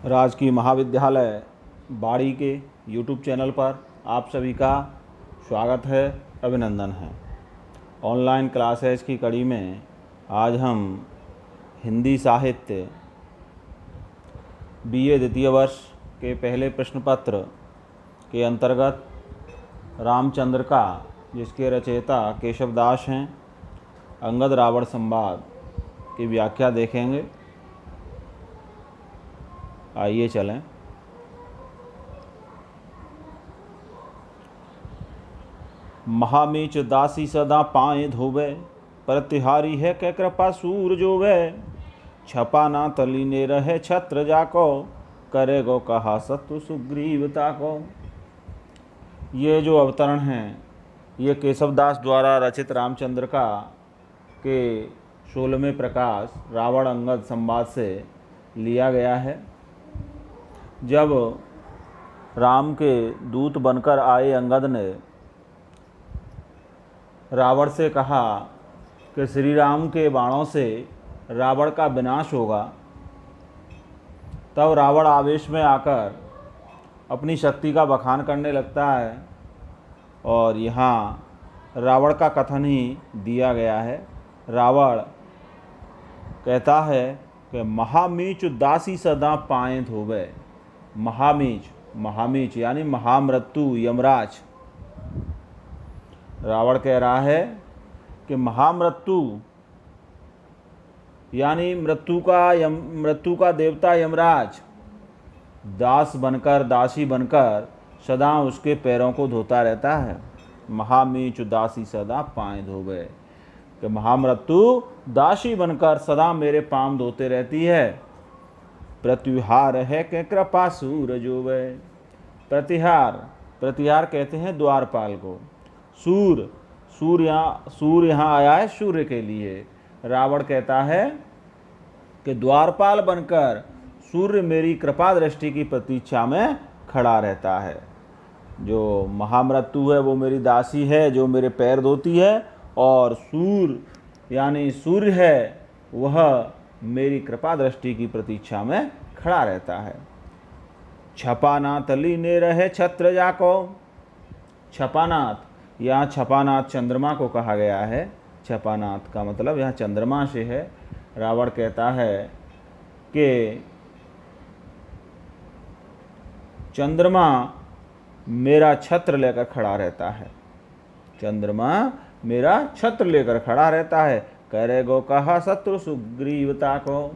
राजकीय महाविद्यालय बाड़ी के यूट्यूब चैनल पर आप सभी का स्वागत है, अभिनंदन है। ऑनलाइन क्लासेज की कड़ी में आज हम हिंदी साहित्य बीए द्वितीय वर्ष के पहले प्रश्न पत्र के अंतर्गत रामचंद्र का, जिसके रचयिता केशवदास हैं, अंगद रावण संवाद की व्याख्या देखेंगे। आइए चलें। महामीच दासी सदा पाए धोवे, प्रतिहारी है कै कृपा सूर जोवे। छपा ना तलीने रहे छत्र जाको, करेगो कहा सत्व सुग्रीवता को। ये जो अवतरण हैं, ये केशवदास द्वारा रचित रामचंद्र का के 16वें प्रकाश रावण अंगद संवाद से लिया गया है। जब राम के दूत बनकर आए अंगद ने रावण से कहा कि श्री राम के बाणों से रावण का विनाश होगा, तब रावण आवेश में आकर अपनी शक्ति का बखान करने लगता है और यहाँ रावण का कथन ही दिया गया है। रावण कहता है कि महामीच दासी सदा पाए धोवे। महामीच यानी महामृत्यु, यमराज। रावण कह रहा है कि महामृत्यु यानी मृत्यु का देवता यमराज दास बनकर, दासी बनकर सदा उसके पैरों को धोता रहता है। महामीच दासी सदा पाए धोवे, कि महामृत्यु दासी बनकर सदा मेरे पांव धोते रहती है। प्रतिहार है कि कृपा सूर जोवे। प्रतिहार कहते हैं द्वारपाल को। सूर यहाँ आया है सूर्य के लिए। रावण कहता है कि द्वारपाल बनकर सूर्य मेरी कृपा दृष्टि की प्रतीक्षा में खड़ा रहता है। जो महामृत्यु है वो मेरी दासी है, जो मेरे पैर धोती है, और सूर यानी सूर्य है, वह मेरी कृपा दृष्टि की प्रतीक्षा में खड़ा रहता है। छपानाथ लीने रहे छत्र जाको। छपानाथ, यहाँ छपानाथ चंद्रमा को कहा गया है। छपानाथ का मतलब यहाँ चंद्रमा से है। रावण कहता है कि चंद्रमा मेरा छत्र लेकर खड़ा रहता है। चंद्रमा मेरा छत्र लेकर खड़ा रहता है। करेगो कहा शत्रु सुग्रीवता को।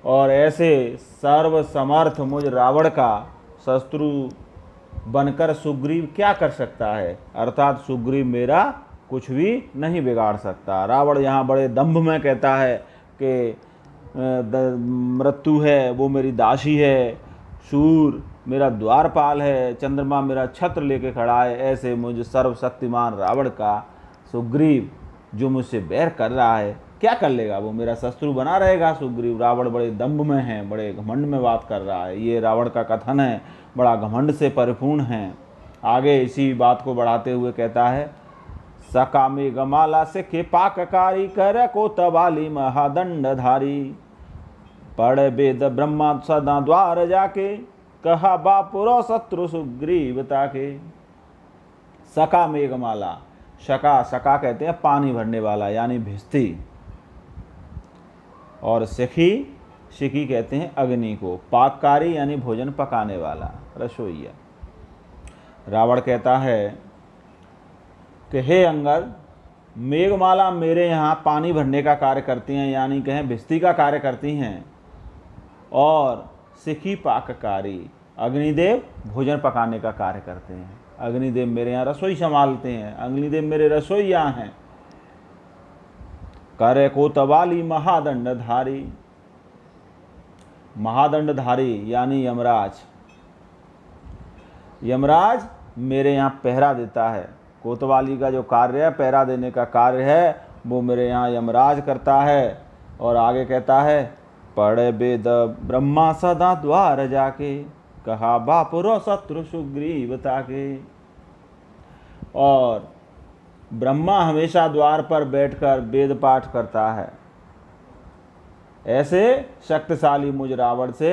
और ऐसे सर्व समर्थ मुझ रावण का शत्रु बनकर सुग्रीव क्या कर सकता है, अर्थात सुग्रीव मेरा कुछ भी नहीं बिगाड़ सकता। रावण यहाँ बड़े दंभ में कहता है कि मृत्यु है वो मेरी दासी है, सूर मेरा द्वारपाल है, चंद्रमा मेरा छत्र लेके खड़ा है। ऐसे मुझ सर्वशक्तिमान रावण का सुग्रीव जो मुझसे बैर कर रहा है, क्या कर लेगा? वो मेरा शत्रु बना रहेगा सुग्रीव। रावण बड़े दंभ में है, बड़े घमंड में बात कर रहा है। ये रावण का कथन है, बड़ा घमंड से परिपूर्ण है। आगे इसी बात को बढ़ाते हुए कहता है, सकामे गमाला से के पाककारी कर को तबाली महादंडधारी। पढ़ वेद ब्रह्मा सदा द्वार जाके, कहा बापुरो शत्रु सुग्रीवता के। सका मेघमाला, सका कहते हैं पानी भरने वाला यानी भिस्ती, और शिखी कहते हैं अग्नि को। पाककारी यानी भोजन पकाने वाला, रसोईया। रावण कहता है कि हे अंगद, मेघमाला मेरे यहाँ पानी भरने का कार्य करती हैं, यानी कहें भिस्ती का कार्य करती हैं, और शिखी पाककारी, अग्निदेव भोजन पकाने का कार्य करते हैं। अग्निदेव मेरे यहाँ रसोई संभालते हैं, अग्निदेव मेरे रसोईया हैं। करे को तबाली महादंडधारी, महादंडधारी यानी यमराज। यमराज मेरे यहाँ पहरा देता है। कोतवाली का जो कार्य है, पहरा देने का कार्य है, वो मेरे यहाँ यमराज करता है। और आगे कहता है, पढ़े वेद ब्रह्मा सदा द्वार जाके, कहा बापुरो शत्रु सुग्रीवता के। और ब्रह्मा हमेशा द्वार पर बैठकर वेद पाठ करता है। ऐसे शक्तिशाली मुझ रावण से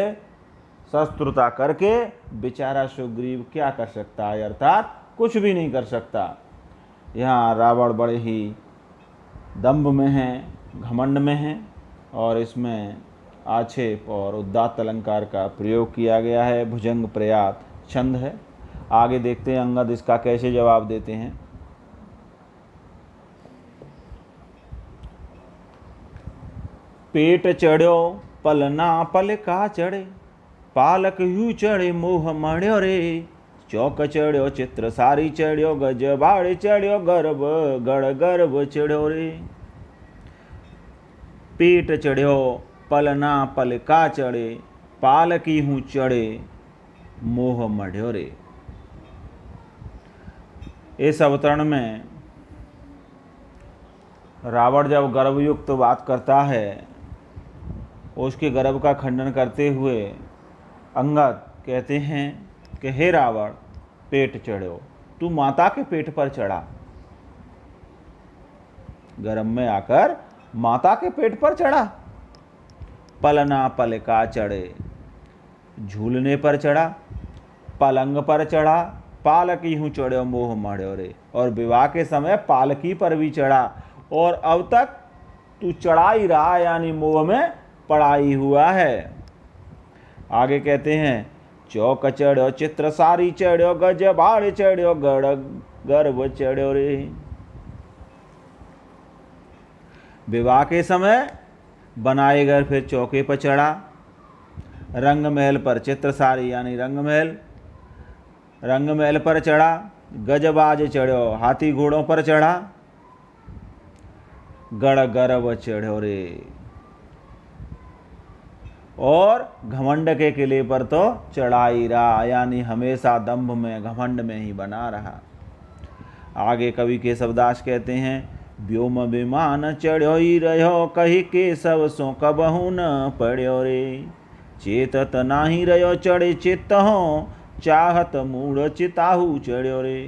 शत्रुता करके बेचारा सुग्रीव क्या कर सकता है, अर्थात कुछ भी नहीं कर सकता। यहाँ रावण बड़े ही दंभ में है, घमंड में है, और इसमें आक्षेप और उदात्त अलंकार का प्रयोग किया गया है। भुजंग प्रयात छंद है। आगे देखते हैं अंगद इसका कैसे जवाब देते हैं। पेट चढ़ो पल ना पल का चढ़े, पालक यू चढ़े मोह मढ़्यो रे, चौक चढ़्यो चित्र सारी चढ़्यो, गज बाड़ चढ़्यो गर्भ गढ़ गर्भ चढ़्यो रे। पेट चढ़्यो पल ना पल का चढ़े, पालक हूँ चढ़े मोह मढ़्यो रे। इस अवतरण में रावण जब गर्भयुक्त बात करता है, उसके गर्भ का खंडन करते हुए अंगद कहते हैं कि हे रावण, पेट चढ़ो, तू माता के पेट पर चढ़ा। गर्भ में आकर माता के पेट पर चढ़ा। पलना पल का चढ़े, झूलने पर चढ़ा, पलंग पर चढ़ा, पालकी हूँ चढ़ो मोह मढ़्यो रे। और विवाह के समय पालकी पर भी चढ़ा, और अब तक तू चढ़ा ही रहा, यानी मोह में पड़ा ही हुआ है। आगे कहते हैं, चौक चढ़्यो चित्र सारी चढ़्यो, गज बाड़ चढ़्यो गढ़ गर्भ चढ़्यो रे। विवाह के समय बनाए घर फिर चौके पर चढ़ा, रंग महल पर चित्र सारी यानी रंग महल पर चढ़ा, गजबाज चढ़्यो हाथी घोड़ों पर चढ़ा, गढ़ गर्भ चढ़्यो रे। और घमंड के किले पर तो चढ़ा ही रहा, यानी हमेशा दंभ में घमंड में ही बना रहा। आगे कवि केशवदास कहते हैं, व्योम विमान चढ़्यो ही रहो, कही के सब सो कबहू न पड़्यो रे। चेतत नाही रहो चढ़े चित्त हो, चाहत मूढ़ चिताहू चढ़्यो रे।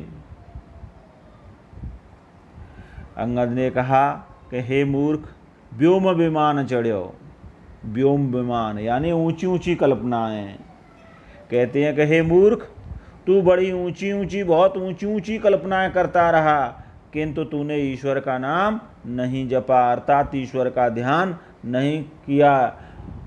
अंगद ने कहा कि हे मूर्ख, व्योम विमान चढ़्यो। व्योम विमान यानी ऊंची ऊंची कल्पनाएं। कहते हैं कि हे मूर्ख, तू बड़ी ऊंची ऊंची बहुत ऊंची ऊंची कल्पनाएं करता रहा, किंतु तूने ईश्वर का नाम नहीं जपा, अर्थात ईश्वर का ध्यान नहीं किया।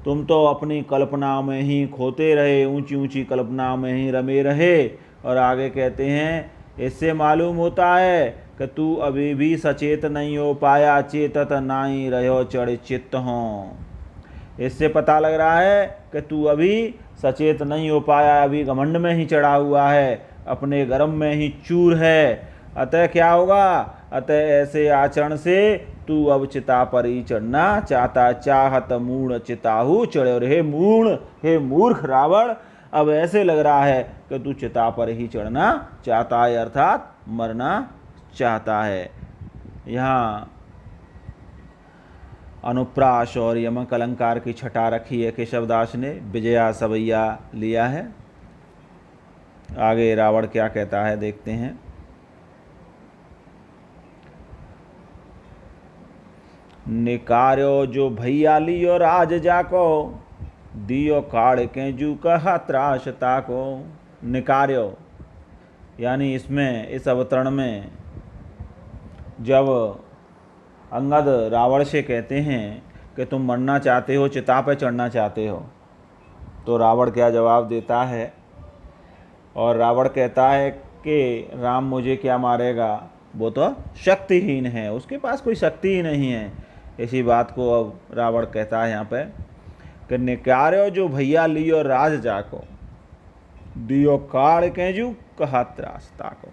तुम तो अपनी कल्पनाओं में ही खोते रहे, ऊंची ऊंची कल्पनाओं में ही रमे रहे। और आगे कहते हैं, इससे मालूम होता है कि तू अभी भी सचेत नहीं हो पाया, चेतत नहीं रहो चढ़ चित्त हो। इससे पता लग रहा है कि तू अभी सचेत नहीं हो पाया, अभी घमंड में ही चढ़ा हुआ है, अपने गर्भ में ही चूर है। अतः क्या होगा? अतः ऐसे आचरण से तू अब चिता पर ही चढ़ना चाहता, चाहत मूढ़ चिताहू चढ़े। और हे मूर्ख रावण, अब ऐसे लग रहा है कि तू चिता पर ही चढ़ना चाहता है, अर्थात मरना चाहता है। यहाँ अनुप्रास और यमक अलंकार की छटा रखी है केशवदास ने, विजया सवैया लिया है। आगे रावण क्या कहता है देखते हैं। निकार्यो जो भैया लियो राज जाको, दियो काड़ के जू कहा त्रास ताको। निकार्यो यानी इसमें इस अवतरण में जब अंगद रावण से कहते हैं कि तुम मरना चाहते हो, चिता पर चढ़ना चाहते हो, तो रावण क्या जवाब देता है? और रावण कहता है कि राम मुझे क्या मारेगा, वो तो शक्तिहीन है, उसके पास कोई शक्ति ही नहीं है। इसी बात को अब रावण कहता है यहाँ पे कि निकार्यो जो भैया लियो राज जाको, दियो काड़ केजू कहा त्रास ताको।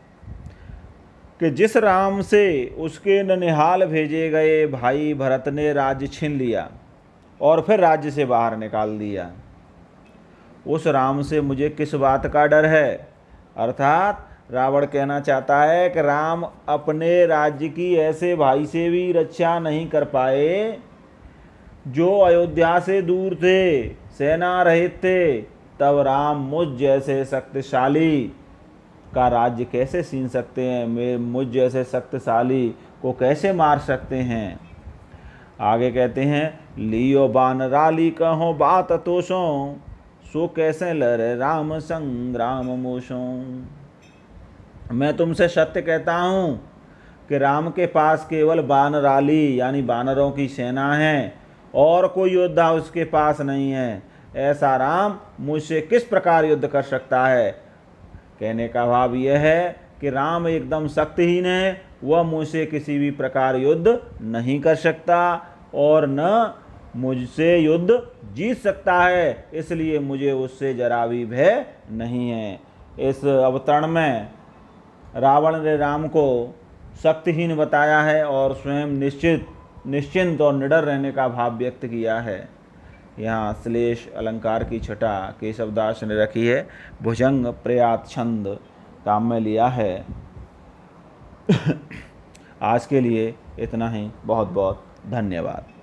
कि जिस राम से उसके ननिहाल भेजे गए भाई भरत ने राज्य छीन लिया और फिर राज्य से बाहर निकाल दिया, उस राम से मुझे किस बात का डर है? अर्थात रावण कहना चाहता है कि राम अपने राज्य की ऐसे भाई से भी रक्षा नहीं कर पाए जो अयोध्या से दूर थे, सेना रहित थे, तब राम मुझ जैसे शक्तिशाली का राज्य कैसे छीन सकते हैं? मुझ जैसे शक्तिशाली को कैसे मार सकते हैं? आगे कहते हैं, लियो बानराली कहो बात तोषों, सो कैसे लड़े राम संग्राम मोशों। मैं तुमसे सत्य कहता हूँ कि राम के पास केवल बानराली यानी बानरों की सेना है और कोई योद्धा उसके पास नहीं है। ऐसा राम मुझसे किस प्रकार युद्ध कर सकता है। कहने का भाव यह है कि राम एकदम शक्तिहीन है, वह मुझसे किसी भी प्रकार युद्ध नहीं कर सकता और न मुझसे युद्ध जीत सकता है, इसलिए मुझे उससे जरा भी भय नहीं है। इस अवतरण में रावण ने राम को शक्तिहीन बताया है और स्वयं निश्चिंत और निडर रहने का भाव व्यक्त किया है। यहाँ श्लेष अलंकार की छटा केशवदास ने रखी है। भुजंग प्रयात छंद काम में लिया है। आज के लिए इतना ही। बहुत बहुत धन्यवाद।